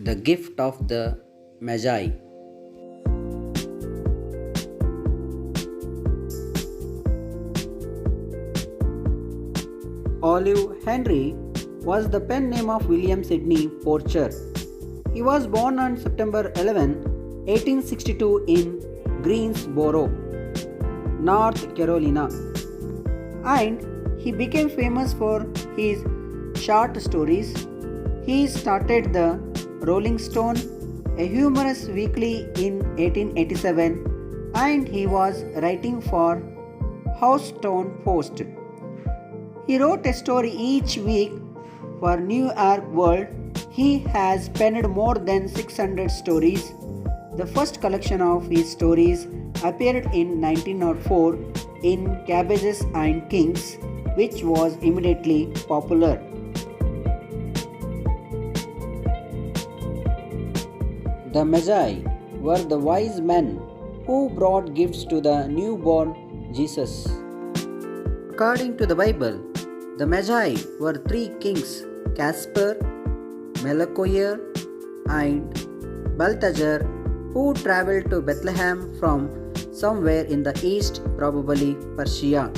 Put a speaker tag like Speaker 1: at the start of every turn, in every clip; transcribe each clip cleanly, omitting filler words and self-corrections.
Speaker 1: The Gift of the Magi. Olive Henry was the pen name of William Sidney Porcher. He was born on September 11, 1862 in Greensboro, North Carolina, and he became famous for his short stories. He started the Rolling Stone, a humorous weekly, in 1887, and he was writing for Houston Post. He wrote a story each week for New York World. He has penned more than 600 stories. The first collection of his stories appeared in 1904 in Cabbages and Kings, which was immediately popular. The Magi were the wise men who brought gifts to the newborn Jesus. According to the Bible, the Magi were three kings, Caspar, Melchior, and Balthazar, who traveled to Bethlehem from somewhere in the east, probably Persia.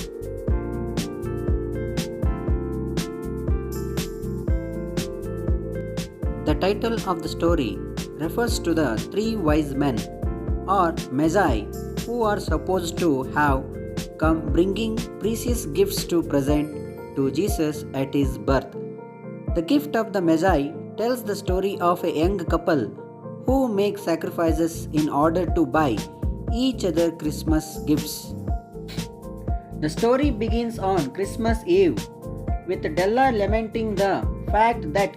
Speaker 1: The title of the story refers to the three wise men, or Magi, who are supposed to have come bringing precious gifts to present to Jesus at his birth. The Gift of the Magi tells the story of a young couple who make sacrifices in order to buy each other Christmas gifts. The story begins on Christmas Eve with Della lamenting the fact that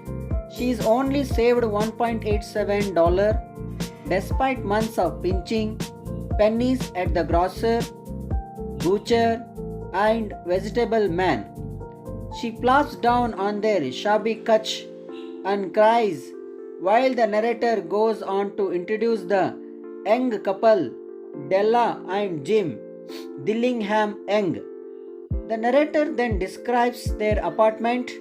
Speaker 1: she is only saved $1.87 despite months of pinching pennies at the grocer, butcher, and vegetable man. She plops down on their shabby couch and cries while the narrator goes on to introduce the young couple, Della and Jim Dillingham Young. The narrator then describes their apartment,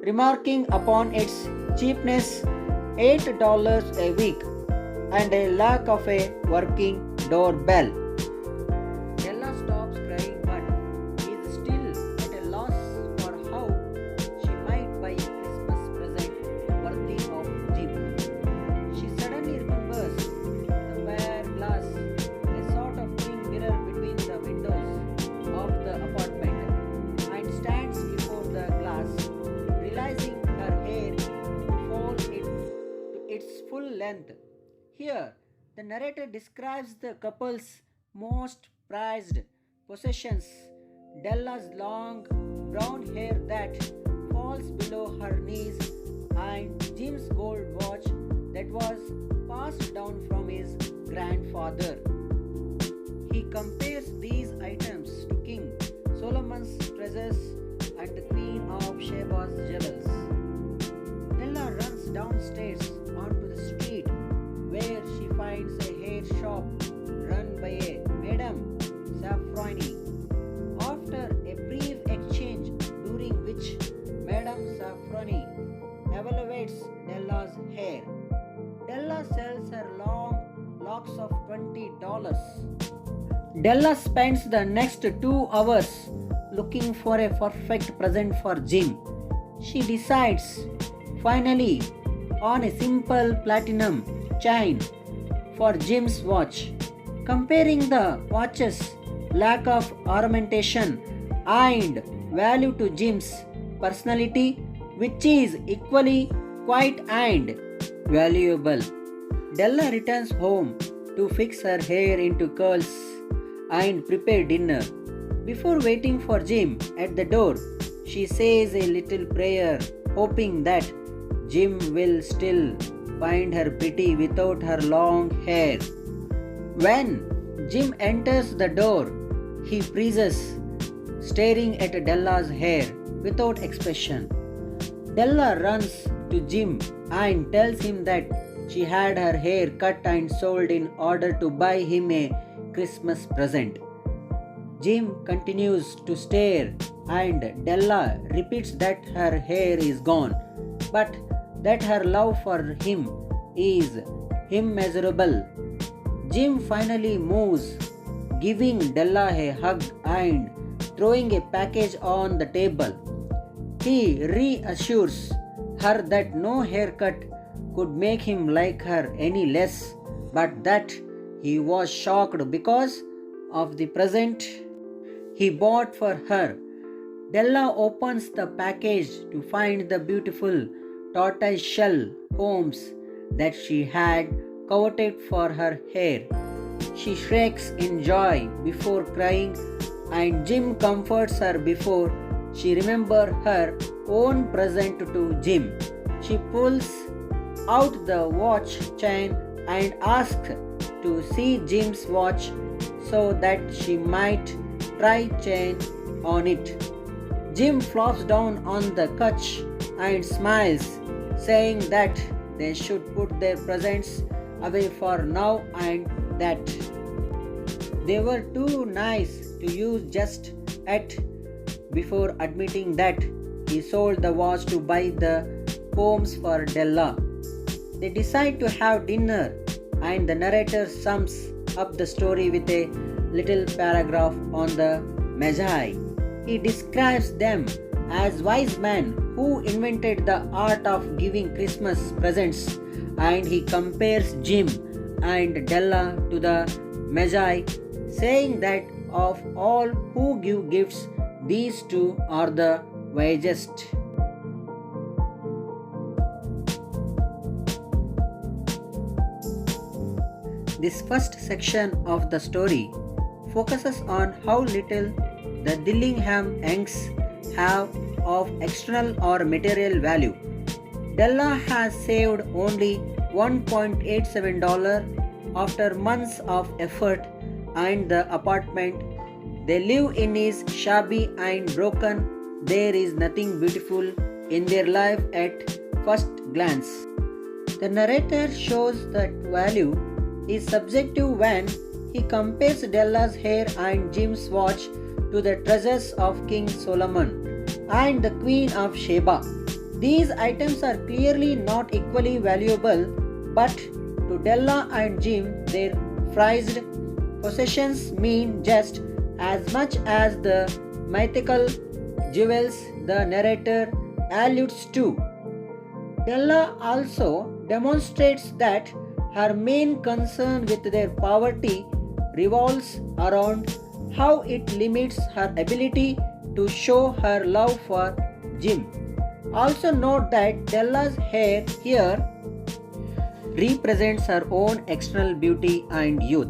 Speaker 1: remarking upon its cheapness, $8 a week, and a lack of a working doorbell. Della stops crying but is still at a loss for how she might buy a Christmas present worthy of Jim. She suddenly remembers the bare glass, a sort of twin mirror between the windows of the apartment, and stands before the glass, realizing her hair falls to its full length. Here, the narrator describes the couple's most prized possessions, Della's long brown hair that falls below her knees and Jim's gold watch that was passed down from his grandfather. He compares these items to King Solomon's treasures and the Queen of Sheba's jewels. Della runs downstairs onto the street where she finds a hair shop run by a Madame Safrani. After a brief exchange during which Madame Safrani evaluates Della's hair, Della sells her long locks of $20. Della spends the next 2 hours looking for a perfect present for Jim. She decides, finally, on a simple platinum chain for Jim's watch. Comparing the watch's lack of ornamentation and value to Jim's personality, which is equally quiet and valuable, Della returns home to fix her hair into curls and prepare dinner. Before waiting for Jim at the door, she says a little prayer, hoping that Jim will still find her pretty without her long hair. When Jim enters the door, he freezes, staring at Della's hair without expression. Della runs to Jim and tells him that she had her hair cut and sold in order to buy him a Christmas present. Jim continues to stare and Della repeats that her hair is gone, but that her love for him is immeasurable. Jim finally moves, giving Della a hug and throwing a package on the table. He reassures her that no haircut could make him like her any less, but that he was shocked because of the present he bought for her. Della opens the package to find the beautiful tortoise-shell combs that she had coveted for her hair. She shrieks in joy before crying, and Jim comforts her before she remembers her own present to Jim. She pulls out the watch chain and asks to see Jim's watch so that she might try chain on it. Jim flops down on the couch and smiles, saying that they should put their presents away for now and that they were too nice to use just yet, before admitting that he sold the watch to buy the combs for Della. They decide to have dinner, and the narrator sums up the story with a little paragraph on the Magi. He describes them as wise men who invented the art of giving Christmas presents, and he compares Jim and Della to the Magi, saying that of all who give gifts, these two are the wisest. This first section of the story focuses on how little the Dillingham Yanks have of external or material value. Della has saved only $1.87 after months of effort, and the apartment they live in is shabby and broken. There is nothing beautiful in their life at first glance. The narrator shows that value is subjective when he compares Della's hair and Jim's watch to the treasures of King Solomon and the Queen of Sheba. These items are clearly not equally valuable, but to Della and Jim, their prized possessions mean just as much as the mythical jewels the narrator alludes to. Della also demonstrates that her main concern with their poverty revolves around how it limits her ability to show her love for Jim. Also note that Della's hair here represents her own external beauty and youth.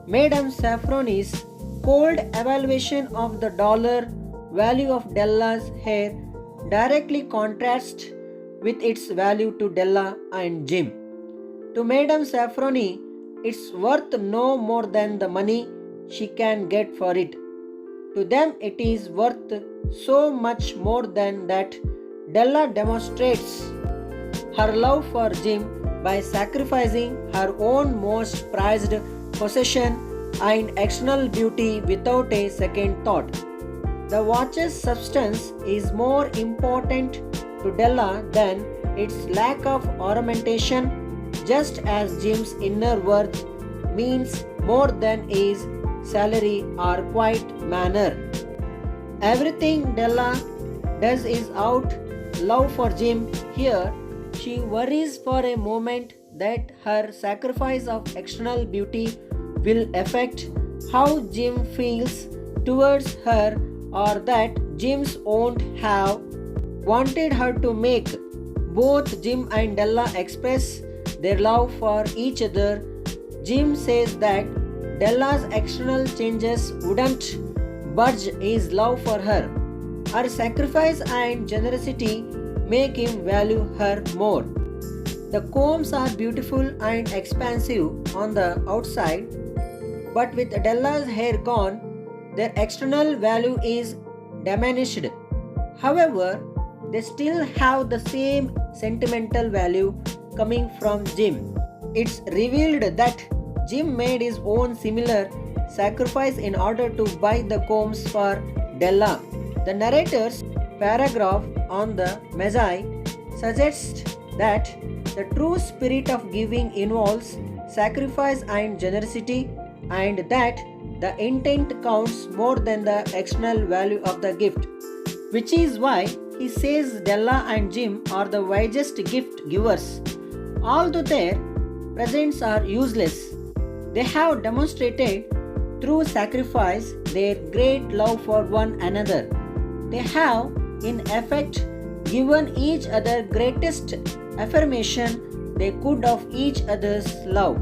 Speaker 1: Madame Safroni's cold evaluation of the dollar value of Della's hair directly contrasts with its value to Della and Jim. To Madame Safroni, it's worth no more than the money she can get for it. To them, it is worth so much more than that. Della demonstrates her love for Jim by sacrificing her own most prized possession and external beauty without a second thought. The watch's substance is more important to Della than its lack of ornamentation, just as Jim's inner worth means more than his salary or quiet manner. Everything Della does is out love for Jim. Here, she worries for a moment that her sacrifice of external beauty will affect how Jim feels towards her, or that Jim's won't have wanted her to make. Both Jim and Della express their love for each other. Jim says that Della's external changes wouldn't budge his love for her. Her sacrifice and generosity make him value her more. The combs are beautiful and expansive on the outside, but with Della's hair gone, their external value is diminished. However, they still have the same sentimental value coming from Jim. It's revealed that Jim made his own similar sacrifice in order to buy the combs for Della. The narrator's paragraph on the Magi suggests that The true spirit of giving involves sacrifice and generosity, and that the intent counts more than the external value of the gift. Which is why he says Della and Jim are the wisest gift givers. Although their presents are useless, they have demonstrated through sacrifice their great love for one another. They have, in effect, given each other greatest affirmation they could of each other's love.